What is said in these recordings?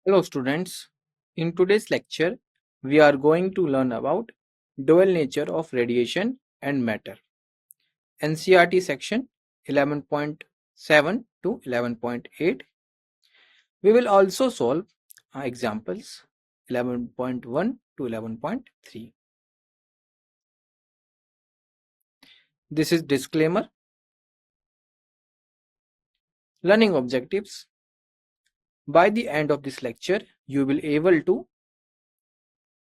Hello students, in today's lecture we are going to learn about dual nature of radiation and matter. NCERT section 11.7 to 11.8. We will also solve examples 11.1 to 11.3. This is disclaimer. Learning objectives. By the end of this lecture you will able to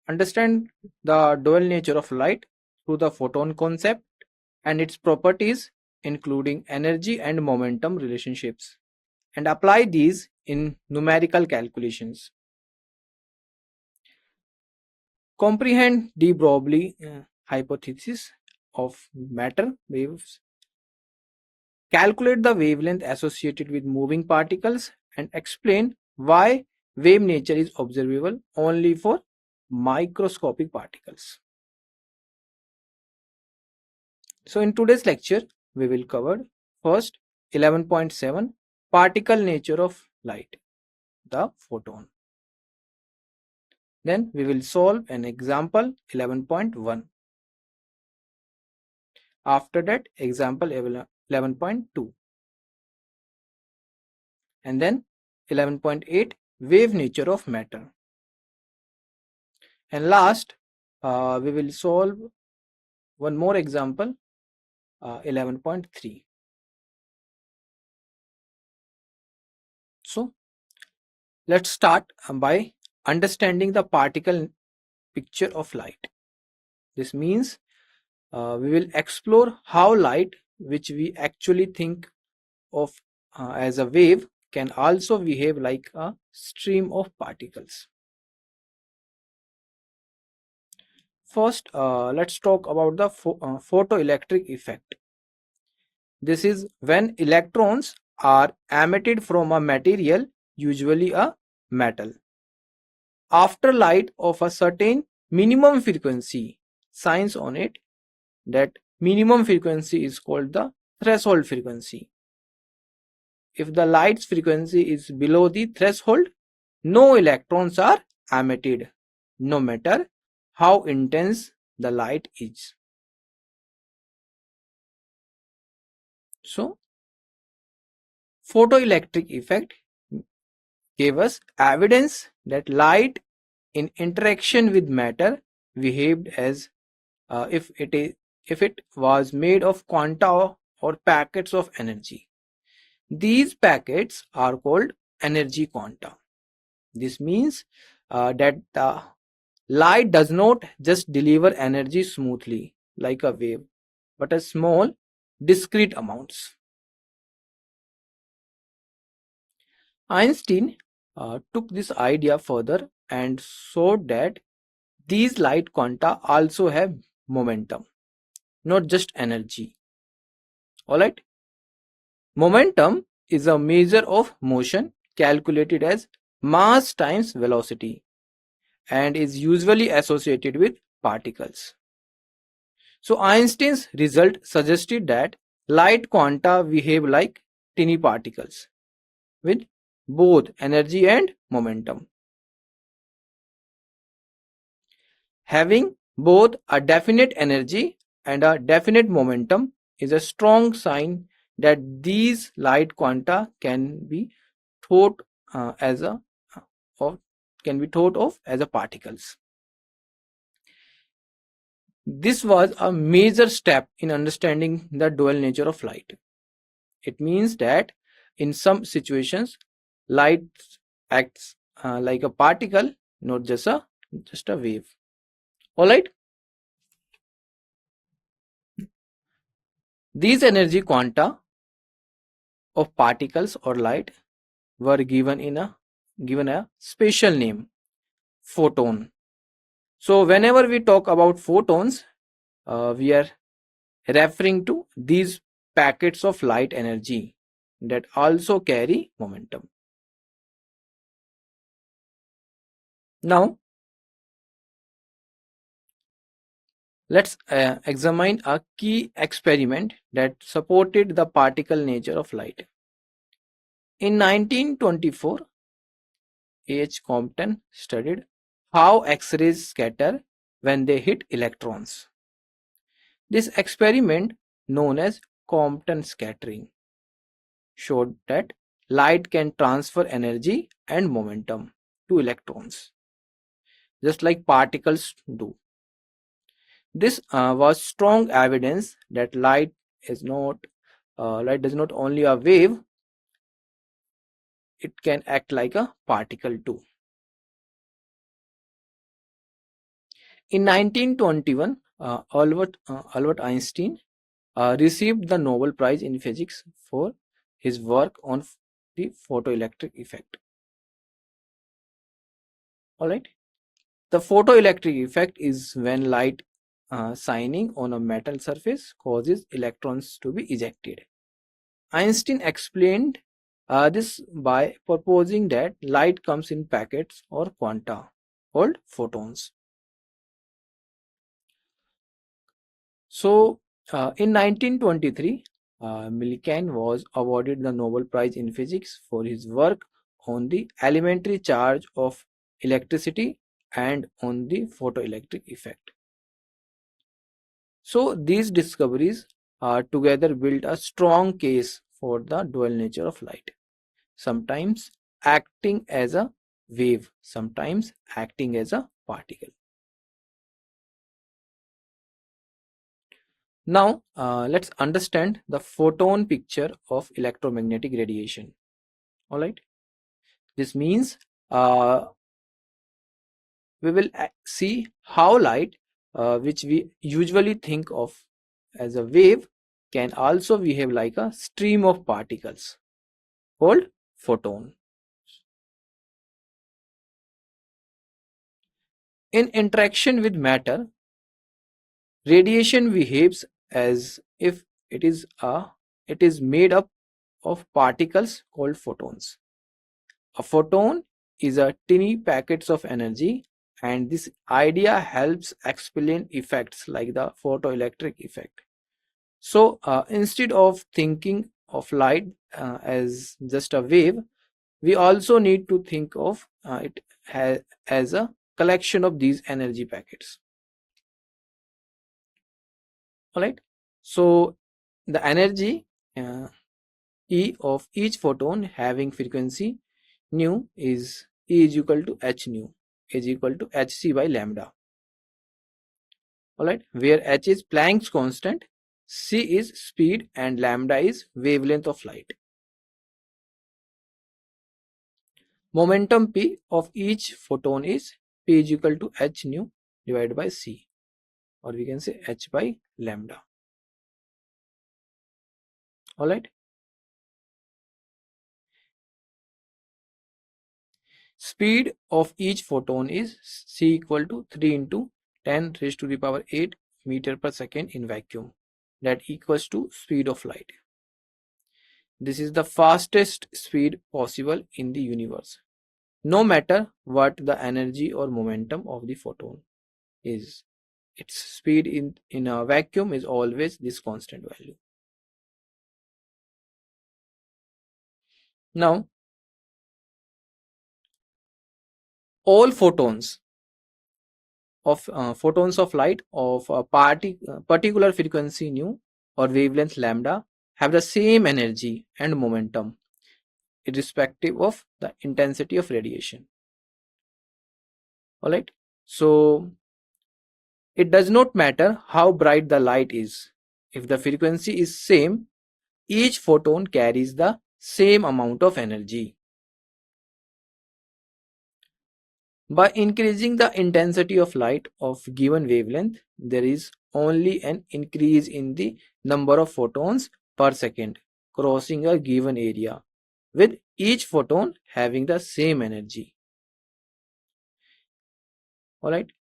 understand the dual nature of light through the photon concept and its properties, including energy and momentum relationships, and apply these in numerical calculations. Comprehend de Broglie hypothesis of matter waves. Calculate the wavelength associated with moving particles and explain why wave nature is observable only for microscopic particles. So in today's lecture, we will cover first 11.7 particle nature of light, the photon. Then we will solve an example 11.1. After that, example 11.2. And then 11.8 wave nature of matter. And last, we will solve one more example 11.3. So let's start by understanding the particle picture of light. This means we will explore how light, which we actually think of as a wave, can also behave like a stream of particles. First, let's talk about the photoelectric effect. This is when electrons are emitted from a material, usually a metal, after light of a certain minimum frequency shines on it. That minimum frequency is called the threshold frequency. If the light's frequency is below the threshold, no electrons are emitted, no matter how intense the light is. So, photoelectric effect gave us evidence that light in interaction with matter behaved as if it was made of quanta or packets of energy. These packets are called energy quanta. This means that the light does not just deliver energy smoothly like a wave, but a small discrete amounts. Einstein took this idea further and showed that these light quanta also have momentum, not just energy. Alright? Momentum is a measure of motion calculated as mass times velocity and is usually associated with particles. So Einstein's result suggested that light quanta behave like tiny particles with both energy and momentum. Having both a definite energy and a definite momentum is a strong sign that these light quanta can be thought as a or can be thought of as a particles. This was a major step in understanding the dual nature of light. It means that in some situations, light acts like a particle, not just a wave. All right. These energy quanta of particles or light were given a special name, photon. So whenever we talk about photons, we are referring to these packets of light energy that also carry momentum. Now let's examine a key experiment that supported the particle nature of light. In 1924, H. Compton studied how X-rays scatter when they hit electrons. This experiment, known as Compton scattering, showed that light can transfer energy and momentum to electrons, just like particles do. This was strong evidence that light does not only a wave, it can act like a particle too. In 1921, Albert Einstein received the Nobel Prize in Physics for his work on the photoelectric effect. Alright, the photoelectric effect is when light shining on a metal surface causes electrons to be ejected. Einstein explained this by proposing that light comes in packets or quanta called photons. So, in 1923, Millikan was awarded the Nobel Prize in Physics for his work on the elementary charge of electricity and on the photoelectric effect. So, these discoveries together built a strong case for the dual nature of light, sometimes acting as a wave, sometimes acting as a particle. Now, let's understand the photon picture of electromagnetic radiation. All right. This means we will see how light, which we usually think of as a wave, can also behave like a stream of particles called photon. In interaction with matter, radiation behaves as if it is made up of particles called photons. A photon is a tiny packets of energy, and this idea helps explain effects like the photoelectric effect. So instead of thinking of light as just a wave, we also need to think of it as a collection of these energy packets. All right. So the energy E of each photon having frequency nu is E is equal to h nu is equal to hc by lambda. Alright, where h is Planck's constant, c is speed, and lambda is wavelength of light. Momentum p of each photon is p is equal to h nu divided by c, or we can say h by lambda. Alright. Speed of each photon is c equal to 3 into 10 raised to the power 8 meter per second in vacuum. That equals to speed of light. This is the fastest speed possible in the universe, no matter what the energy or momentum of the photon is. Its speed in a vacuum is always this constant value. Now, all photons of light of a particular frequency nu or wavelength lambda have the same energy and momentum irrespective of the intensity of radiation. Alright, so it does not matter how bright the light is. If the frequency is same, each photon carries the same amount of energy. By increasing the intensity of light of given wavelength, there is only an increase in the number of photons per second crossing a given area, with each photon having the same energy. Alright,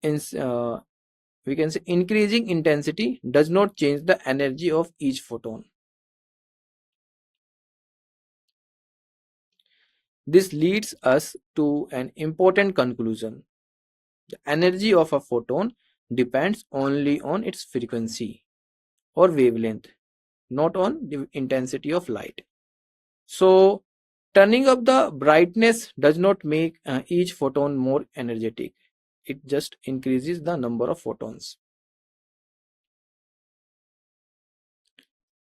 we can say increasing intensity does not change the energy of each photon. This leads us to an important conclusion. The energy of a photon depends only on its frequency or wavelength, not on the intensity of light. So, Turning up the brightness does not make each photon more energetic. It just increases the number of photons.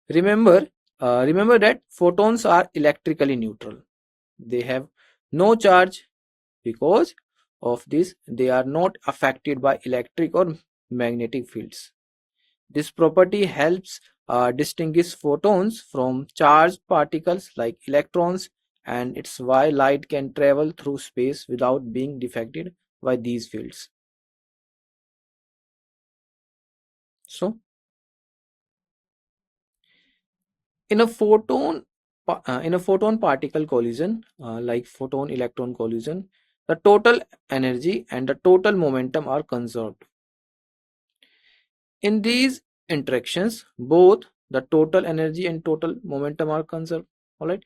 Remember that photons are electrically neutral. They have no charge. Because of this, they are not affected by electric or magnetic fields. This property helps distinguish photons from charged particles like electrons, and it's why light can travel through space without being affected by these fields. So, in a photon particle collision, like photon electron collision, the total energy and the total momentum are conserved. In these interactions, both the total energy and total momentum are conserved. All right.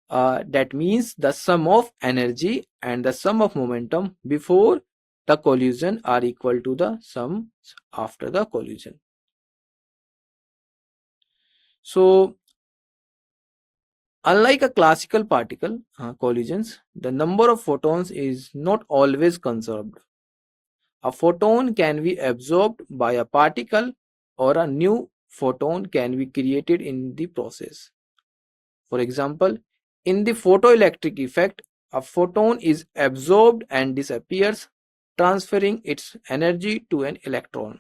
That means the sum of energy and the sum of momentum before the collision are equal to the sums after the collision. So, unlike a classical particle collisions, the number of photons is not always conserved. A photon can be absorbed by a particle, or a new photon can be created in the process. For example, in the photoelectric effect, a photon is absorbed and disappears, transferring its energy to an electron.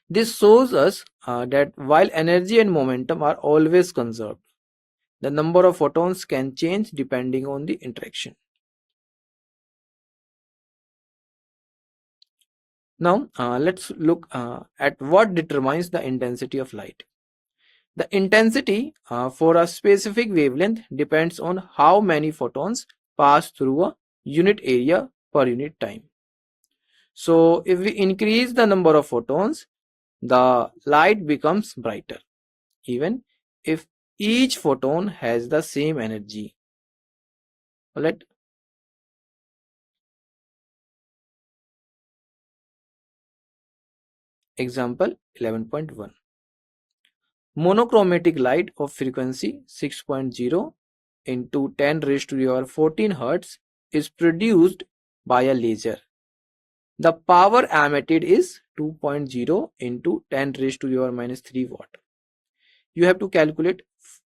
This shows us that while energy and momentum are always conserved, the number of photons can change depending on the interaction. Now, let's look at what determines the intensity of light. The intensity for a specific wavelength depends on how many photons pass through a unit area per unit time. So, if we increase the number of photons, the light becomes brighter, even if each photon has the same energy. Alright. Example 11.1. Monochromatic light of frequency 6.0 into 10 raised to the power 14 Hz is produced by a laser. The power emitted is 2.0 into 10 raised to the power minus 3 watt. You have to calculate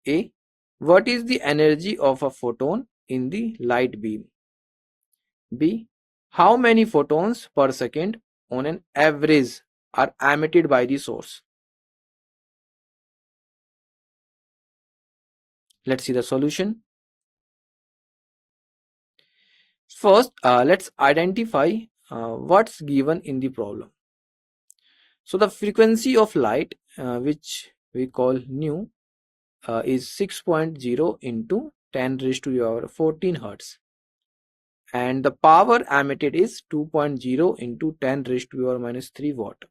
A. What is the energy of a photon in the light beam? B. How many photons per second on an average are emitted by the source? Let's see the solution. First, let's identify what's given in the problem. So the frequency of light, which we call nu, is 6.0 into 10 raised to the power 14 Hertz. And the power emitted is 2.0 into 10 raised to the power minus 3 watt.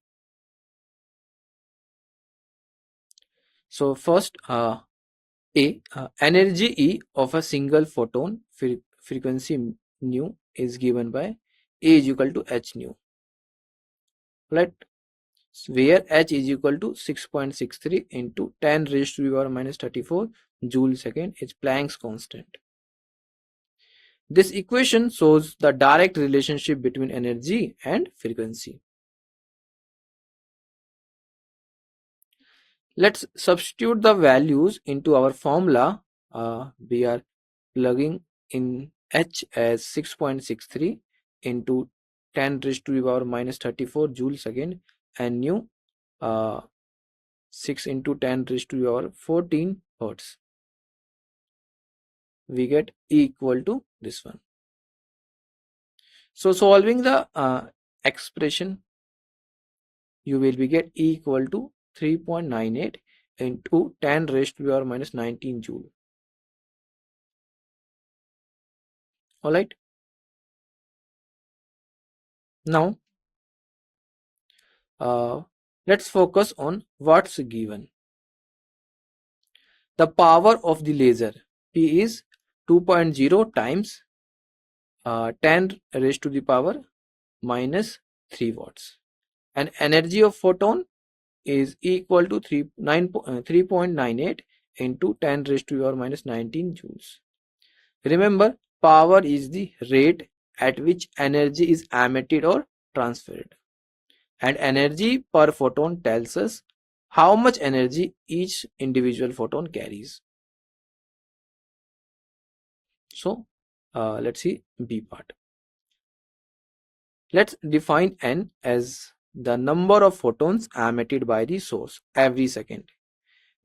So first, energy E of a single photon frequency nu is given by A is equal to h nu. Right? Where h is equal to 6.63 into 10 raised to the power minus 34 joule second is Planck's constant. This equation shows the direct relationship between energy and frequency. Let's substitute the values into our formula. We are plugging in h as 6.63 into 10 raised to the power minus 34 joule second and nu 6 into 10 raised to the power 14 Hertz. We get E equal to this one. So solving the expression, you will be get E equal to 3.98 into 10 raised to the power minus 19 joule. Alright. Now, let's focus on what's given. The power of the laser P is 2.0 times 10 raised to the power minus 3 watts. And energy of photon is equal to 3.98 into 10 raised to power minus 19 joules. Remember, power is the rate at which energy is emitted or transferred, and energy per photon tells us how much energy each individual photon carries. So let's see B part. Let's define N as the number of photons emitted by the source every second.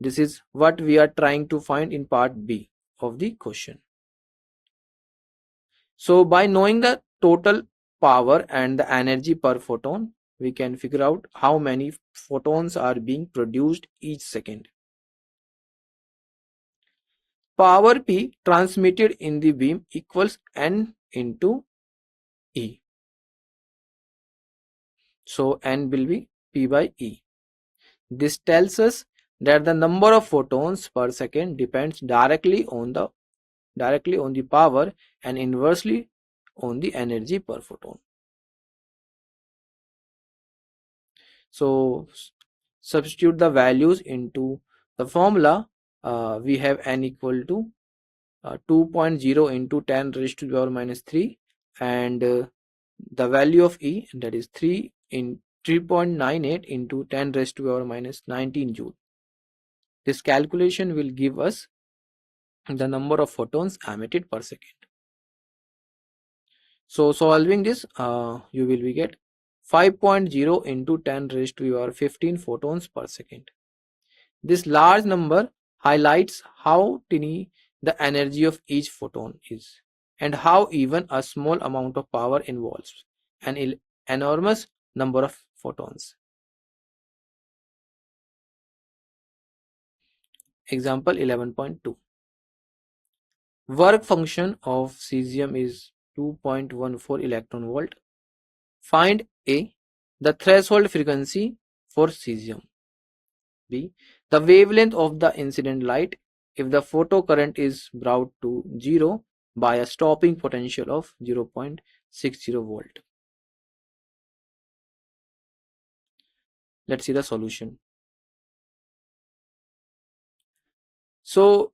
This is what we are trying to find in part B of the question. So by knowing the total power and the energy per photon, we can figure out how many photons are being produced each second. Power P transmitted in the beam equals N into E. So N will be P by E. This tells us that the number of photons per second depends directly on the power and inversely on the energy per photon. So substitute the values into the formula. We have N equal to 2.0 into 10 raised to the power minus 3, and the value of E, that is 3.98 into 10 raised to the power minus 19 joule. This calculation will give us the number of photons emitted per second. So solving this, you will get 5.0 into 10 raised to the power 15 photons per second. This large number highlights how tiny the energy of each photon is, and how even a small amount of power involves an enormous number of photons. Example 11.2. Work function of cesium is 2.14 electron volt. Find A, the threshold frequency for cesium. B, the wavelength of the incident light if the photocurrent is brought to zero by a stopping potential of 0.60 volt. Let's see the solution. So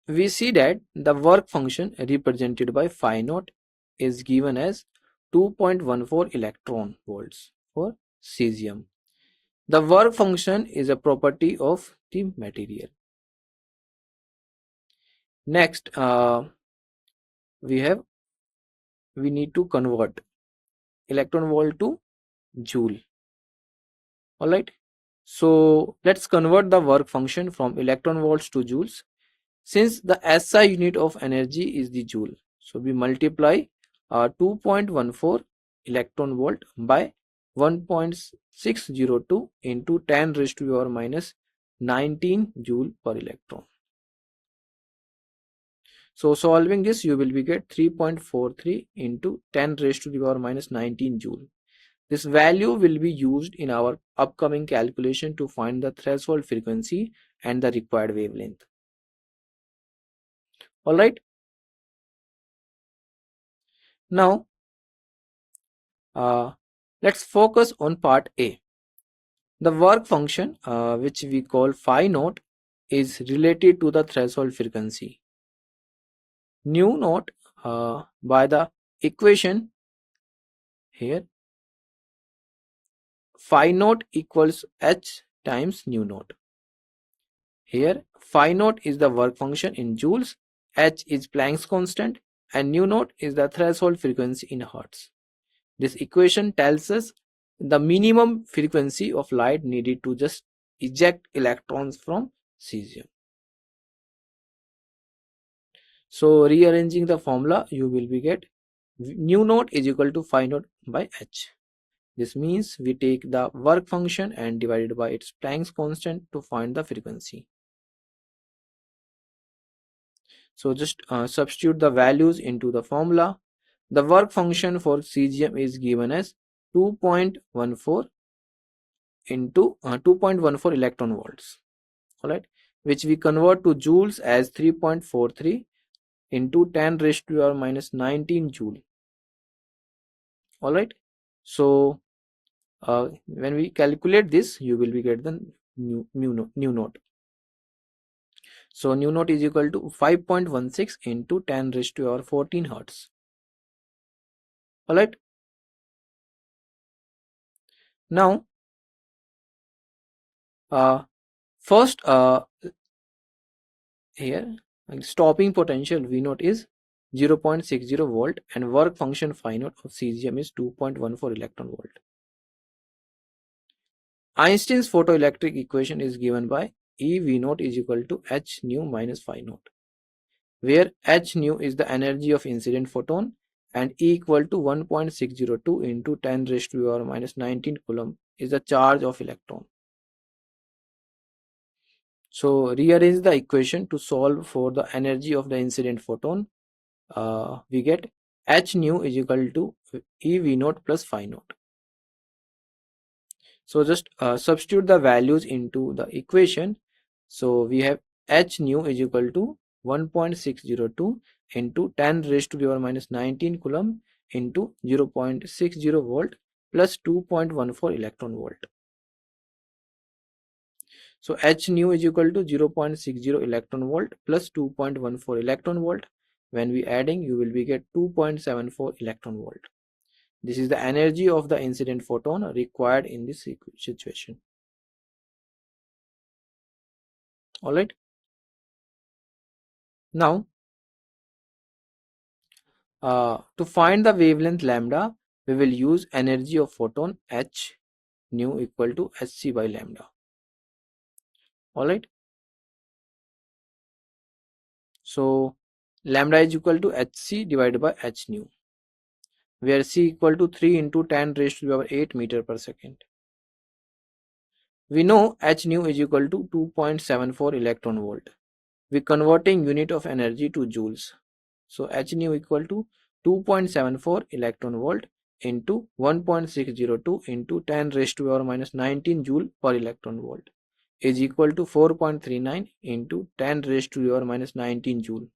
we see that the work function represented by phi naught is given as 2.14 electron volts for cesium. The work function is a property of the material. Next, we need to convert electron volt to joule. All right. So let's convert the work function from electron volts to joules. Since the SI unit of energy is the joule, so we multiply 2.14 electron volt by 1.602 into 10 raised to the power minus 19 joule per electron. So solving this, you will get 3.43 into 10 raised to the power minus 19 joule. This value will be used in our upcoming calculation to find the threshold frequency and the required wavelength. All right. Now, let's focus on part A. The work function, which we call phi naught, is related to the threshold frequency. Nu naught, by the equation here, phi naught equals h times nu naught. Here, phi naught is the work function in joules, h is Planck's constant, and nu naught is the threshold frequency in hertz. This equation tells us the minimum frequency of light needed to just eject electrons from cesium. So rearranging the formula, you will get nu naught is equal to phi naught by h. This means we take the work function and divide it by its Planck's constant to find the frequency. So just substitute the values into the formula. The work function for cesium is given as 2.14 into 2.14 electron volts. All right, which we convert to joules as 3.43 into 10 raised to the power minus 19 joule. All right, so when we calculate this, you will get the nu naught. So nu naught is equal to 5.16 into 10 raised to power 14 hertz. Alright. Now, first here stopping potential V naught is 0.60 volt and work function phi naught of cesium is 2.14 electron volt. Einstein's photoelectric equation is given by E V naught is equal to h nu minus phi naught, where h nu is the energy of incident photon and E equal to 1.602 into 10 raised to power minus 19 coulomb is the charge of electron. So rearrange the equation to solve for the energy of the incident photon. We get h nu is equal to E V naught plus phi naught. So just substitute the values into the equation. So we have h nu is equal to 1.602 into 10 raised to the power minus 19 coulomb into 0.60 volt plus 2.14 electron volt. So h nu is equal to 0.60 electron volt plus 2.14 electron volt. When we adding, you will be get 2.74 electron volt. This is the energy of the incident photon required in this situation. Alright. Now, to find the wavelength lambda, we will use energy of photon h nu equal to hc by lambda. Alright. So, lambda is equal to hc divided by h nu, where c equal to 3 into 10 raised to the power 8 meter per second. We know h nu is equal to 2.74 electron volt. We converting unit of energy to joules. So h nu equal to 2.74 electron volt into 1.602 into 10 raised to power minus 19 joule per electron volt is equal to 4.39 into 10 raised to power minus 19 joule.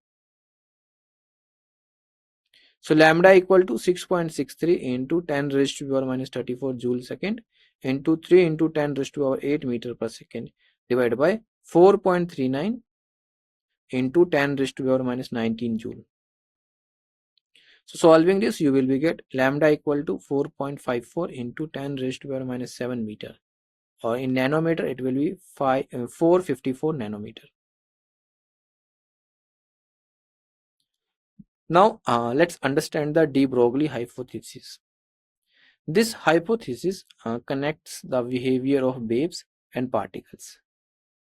So lambda equal to 6.63 into 10 raised to power minus 34 joule second into 3 into 10 raised to power 8 meter per second divided by 4.39 into 10 raised to power minus 19 joule. So solving this, you will be get lambda equal to 4.54 into 10 raised to power minus 7 meter, or in nanometer it will be 454 nanometer. Now let's understand the de Broglie hypothesis. This hypothesis connects the behavior of waves and particles.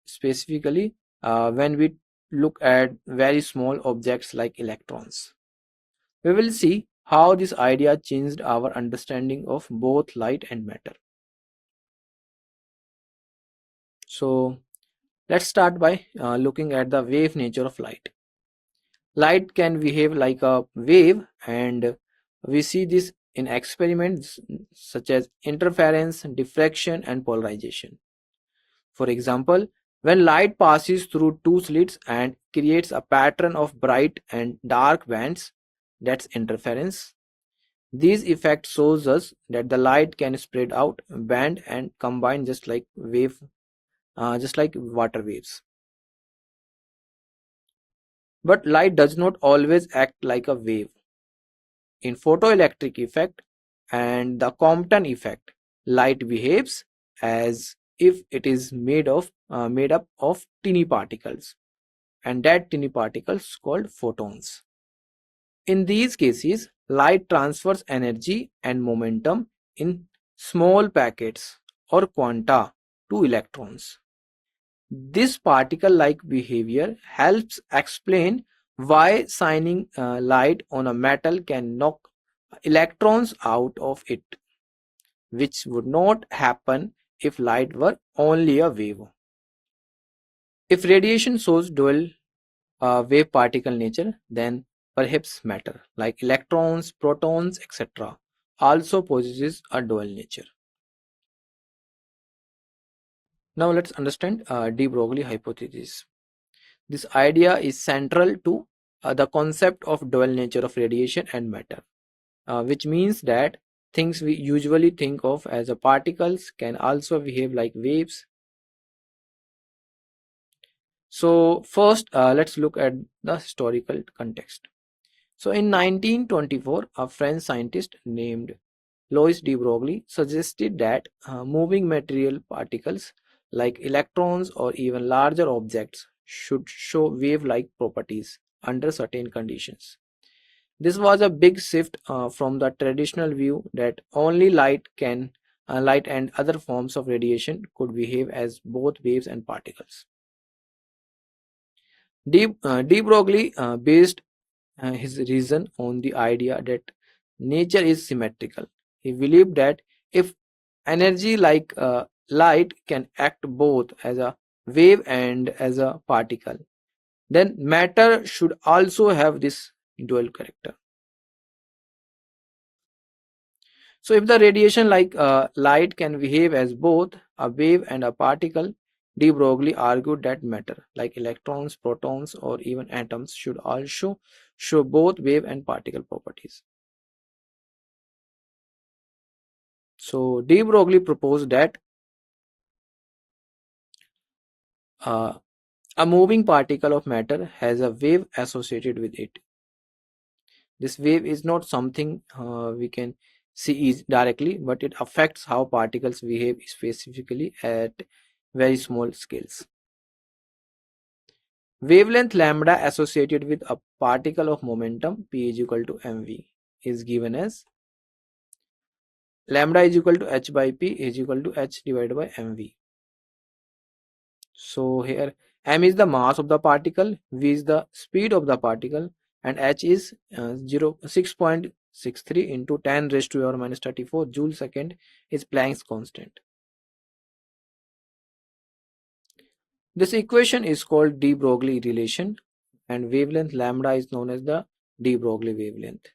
Specifically, when we look at very small objects like electrons, we will see how this idea changed our understanding of both light and matter. So let's start by looking at the wave nature of light. Light can behave like a wave, and we see this in experiments such as interference, diffraction, and polarization. For example, when light passes through two slits and creates a pattern of bright and dark bands, that's interference. These effects shows us that the light can spread out, bend, and combine just like water waves. But light does not always act like a wave. In photoelectric effect and the Compton effect, light behaves as if it is made up of tiny particles, and that tiny particles called photons. In these cases, light transfers energy and momentum in small packets or quanta to electrons. This particle-like behavior helps explain why shining light on a metal can knock electrons out of it, which would not happen if light were only a wave. If radiation shows dual wave particle nature, then perhaps matter like electrons, protons, etc. also possesses a dual nature. Now let's understand de Broglie hypothesis. This idea is central to the concept of dual nature of radiation and matter, which means that things we usually think of as a particles can also behave like waves. So first, let's look at the historical context. So in 1924, a French scientist named Louis de Broglie suggested that moving material particles like electrons or even larger objects should show wave-like properties under certain conditions. This was a big shift from the traditional view that only light and other forms of radiation could behave as both waves and particles. De Broglie based his reason on the idea that nature is symmetrical. He believed that if energy like light can act both as a wave and as a particle, then matter should also have this dual character. So if the radiation like light can behave as both a wave and a particle, de Broglie argued that matter like electrons, protons, or even atoms should also show both wave and particle properties. So de Broglie proposed that uh, a moving particle of matter has a wave associated with it. This wave is not something we can see directly, but it affects how particles behave specifically at very small scales. Wavelength lambda associated with a particle of momentum p is equal to mv is given as lambda is equal to h by p is equal to h divided by mv. So here m is the mass of the particle, v is the speed of the particle, and h is 6.63 into 10 raised to power minus 34 joule second is Planck's constant. This equation is called de Broglie relation, and wavelength lambda is known as the de Broglie wavelength.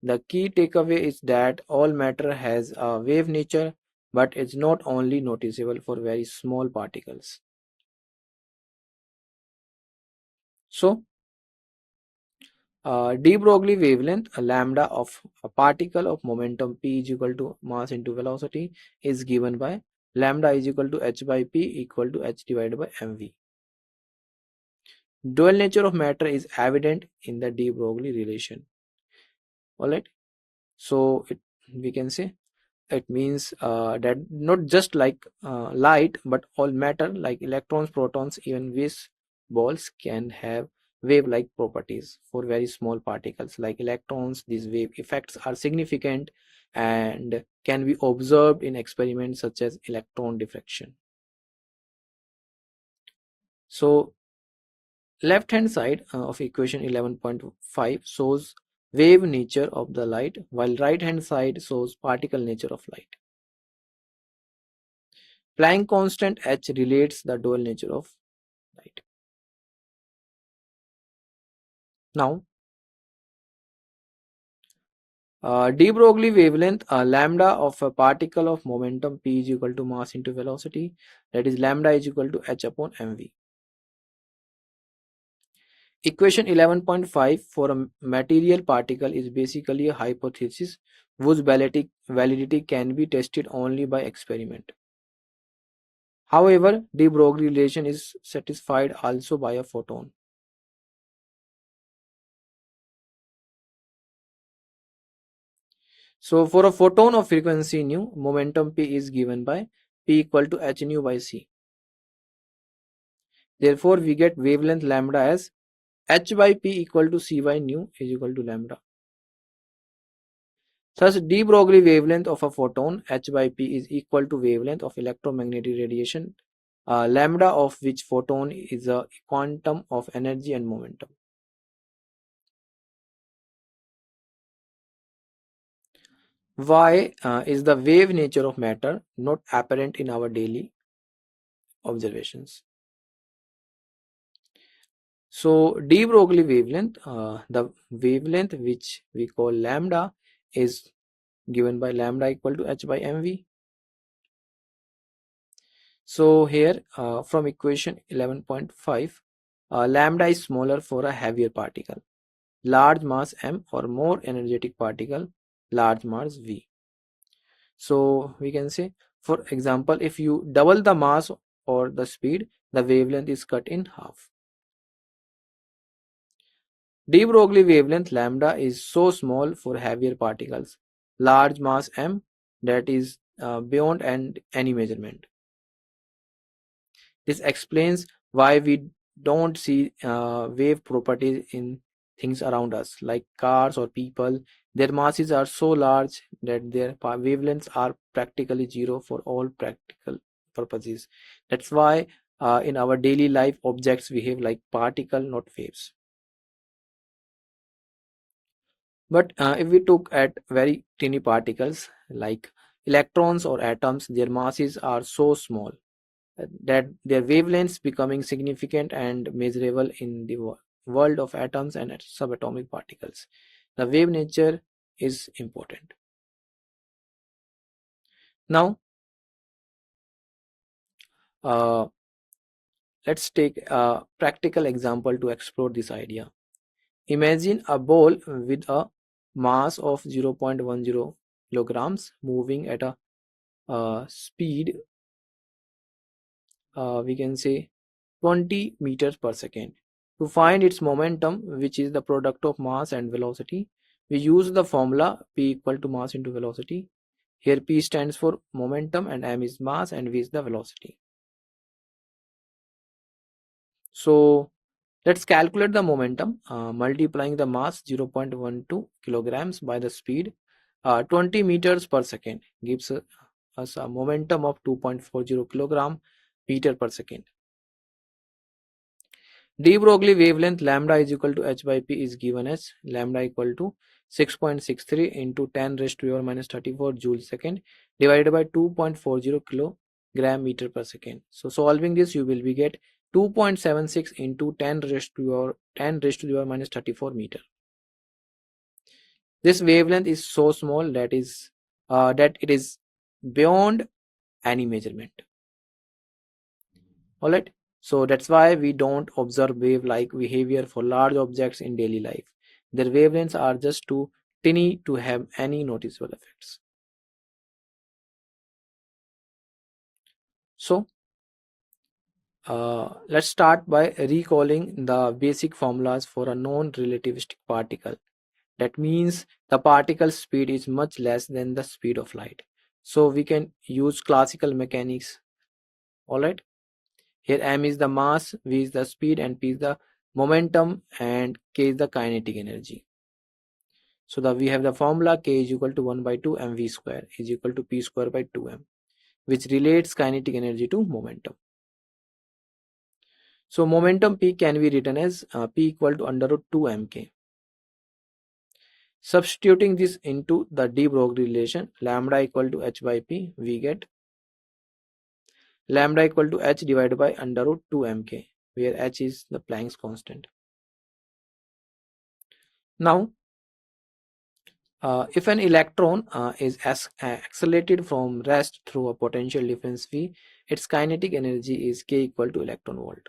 The key takeaway is that all matter has a wave nature, but it's not only noticeable for very small particles. So de Broglie wavelength, a lambda of a particle of momentum p is equal to mass into velocity is given by lambda is equal to h by p equal to h divided by mv. Dual nature of matter is evident in the de Broglie relation. Alright, so we can say it means that not just like light, but all matter like electrons, protons, even waste balls can have wave-like properties. For very small particles like electrons, these wave effects are significant and can be observed in experiments such as electron diffraction. So left hand side of equation 11.5 shows wave nature of the light, while right hand side shows particle nature of light. Planck constant h relates the dual nature of light. Now, de Broglie wavelength lambda of a particle of momentum p is equal to mass into velocity, that is lambda is equal to h upon mv. Equation 11.5 for a material particle is basically a hypothesis whose validity can be tested only by experiment. However, de Broglie relation is satisfied also by a photon. So for a photon of frequency nu, momentum p is given by p equal to h nu by c. Therefore, we get wavelength lambda as h by p equal to c by nu is equal to lambda. Thus, de Broglie wavelength of a photon h by p is equal to wavelength of electromagnetic radiation, lambda of which photon is a quantum of energy and momentum. Why is the wave nature of matter not apparent in our daily observations? So de Broglie wavelength, the wavelength which we call lambda is given by lambda equal to h by mv. So here from equation 11.5, lambda is smaller for a heavier particle, large mass m, or more energetic particle, large mass v. So we can say, for example, if you double the mass or the speed, the wavelength is cut in half. De Broglie wavelength lambda is so small for heavier particles, large mass m, that is beyond and any measurement. This explains why we don't see wave properties in things around us, like cars or people. Their masses are so large that their wavelengths are practically zero for all practical purposes. That's why in our daily life, objects behave like particle, not waves. But if we look at very tiny particles like electrons or atoms, their masses are so small that their wavelengths becoming significant and measurable in the world of atoms and subatomic particles. The wave nature is important. Now, uh, let's take a practical example to explore this idea. Imagine a ball with a mass of 0.10 kilograms moving at a speed, we can say 20 meters per second. To find its momentum, which is the product of mass and velocity, we use the formula P equal to mass into velocity. Here P stands for momentum and m is mass and v is the velocity. So let's calculate the momentum. Multiplying the mass 0.12 kilograms by the speed 20 meters per second gives us a momentum of 2.40 kilogram meter per second. De Broglie wavelength lambda is equal to h by p is given as lambda equal to 6.63 into 10 raised to the power minus 34 joule second divided by 2.40 kilogram meter per second. So solving this, you will be get 2.76 into 10 raised to the power minus 34 meter. This wavelength is so small that it is beyond any measurement. All right. So that's why we don't observe wave-like behavior for large objects in daily life. Their wavelengths are just too tiny to have any noticeable effects. So let's start by recalling the basic formulas for a non-relativistic particle. That means the particle speed is much less than the speed of light. So we can use classical mechanics. All right. Here m is the mass, v is the speed, and p is the momentum, and k is the kinetic energy. So we have the formula k is equal to 1 by 2 mv square is equal to p square by 2m, which relates kinetic energy to momentum. So momentum p can be written as p equal to under root 2 mk. Substituting this into the de Broglie relation, lambda equal to h by p, we get lambda equal to h divided by under root 2 mk, where h is the Planck's constant. Now, if an electron is accelerated from rest through a potential difference V, its kinetic energy is K equal to electron volt.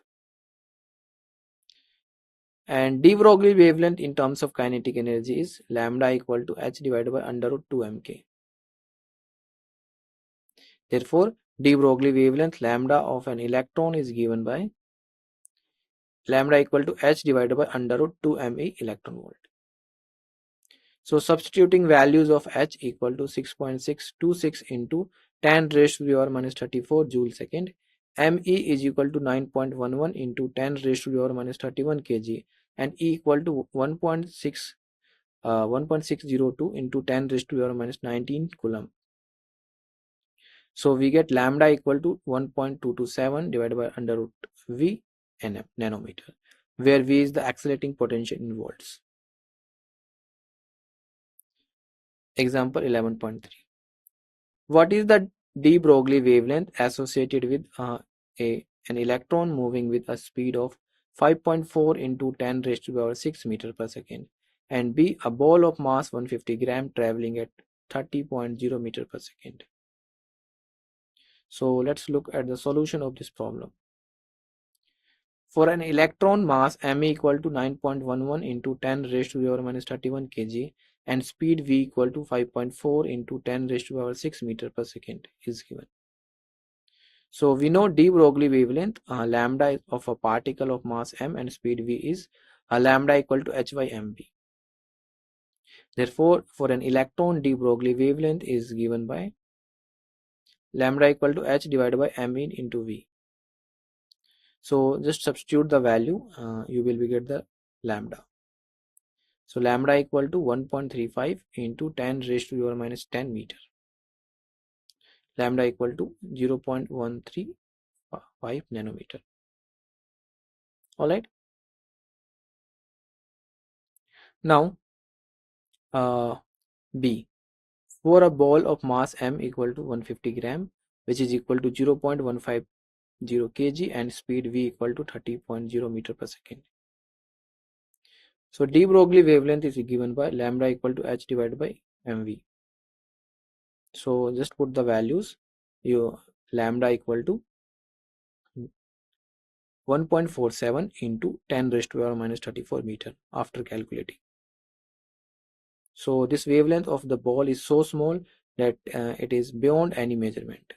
And de Broglie wavelength in terms of kinetic energy is lambda equal to h divided by under root 2 mk. Therefore, de Broglie wavelength lambda of an electron is given by lambda equal to h divided by under root 2 me electron volt. So substituting values of h equal to 6.626 into 10 raised to the power minus 34 joule second. Me is equal to 9.11 into 10 raised to the power minus 31 kg, and E equal to 1.602 into 10 raised to the power minus 19 coulomb. So we get lambda equal to 1.227 divided by under root V nanometer, where V is the accelerating potential in volts. Example 11.3. What is the de Broglie wavelength associated with an electron moving with a speed of 5.4 into 10 raised to the power 6 meter per second, and B, a ball of mass 150 gram traveling at 30.0 meter per second? So let's look at the solution of this problem. For an electron mass m equal to 9.11 into 10 raised to the power minus 31 kg and speed v equal to 5.4 into 10 raised to the power 6 meter per second is given. So we know de Broglie wavelength lambda of a particle of mass m and speed v is lambda equal to h by mv. Therefore, for an electron, de Broglie wavelength is given by lambda equal to h divided by m into v. So just substitute the value, you will be get the lambda. So lambda equal to 1.35 into 10 raised to the power minus 10 meter. Lambda equal to 0.135 nanometer. Alright. Now B. For a ball of mass m equal to 150 gram, which is equal to 0.150 kg and speed v equal to 30.0 meter per second. So de Broglie wavelength is given by lambda equal to h divided by mv. So just put the values. Your lambda equal to 1.47 into 10 raised to the power minus 34 meter after calculating. So this wavelength of the ball is so small that it is beyond any measurement.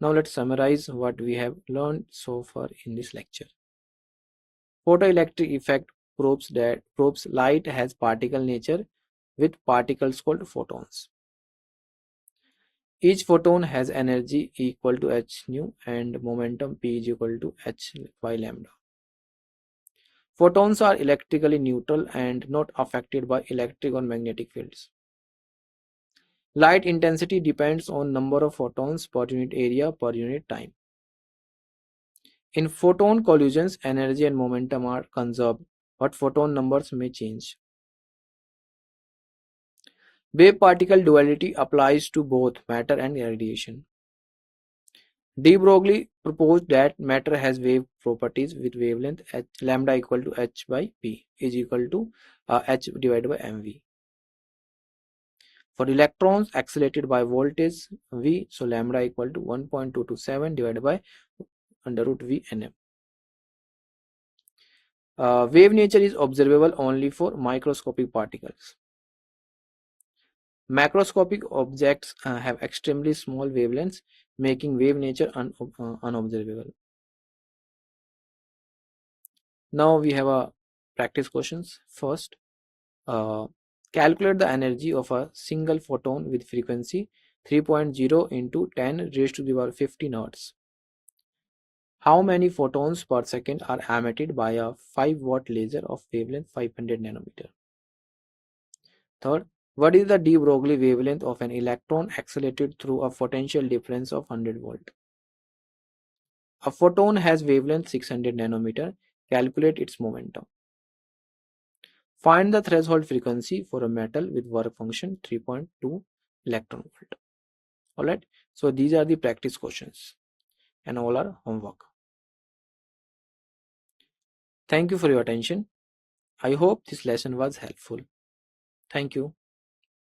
Now let's summarize what we have learned so far in this lecture. Photoelectric effect proves light has particle nature with particles called photons. Each photon has energy equal to h nu and momentum p is equal to h by lambda. Photons are electrically neutral and not affected by electric or magnetic fields. Light intensity depends on number of photons per unit area per unit time. In photon collisions, energy and momentum are conserved, but photon numbers may change. Wave-particle duality applies to both matter and radiation. De Broglie proposed that matter has wave properties with wavelength lambda equal to h by p is equal to h divided by mv. For electrons accelerated by voltage v, so lambda equal to 1.227 divided by under root v nm. Wave nature is observable only for microscopic particles. Macroscopic objects have extremely small wavelengths, making wave nature unobservable. Now we have a practice questions. First, calculate the energy of a single photon with frequency 3.0 into 10 raised to the power 15 Hz. How many photons per second are emitted by a 5-watt laser of wavelength 500 nanometer? Third, what is the de Broglie wavelength of an electron accelerated through a potential difference of 100 volt? A photon has wavelength 600 nanometer. Calculate its momentum. Find the threshold frequency for a metal with work function 3.2 electron volt. Alright, so these are the practice questions and all are homework. Thank you for your attention. I hope this lesson was helpful. Thank you.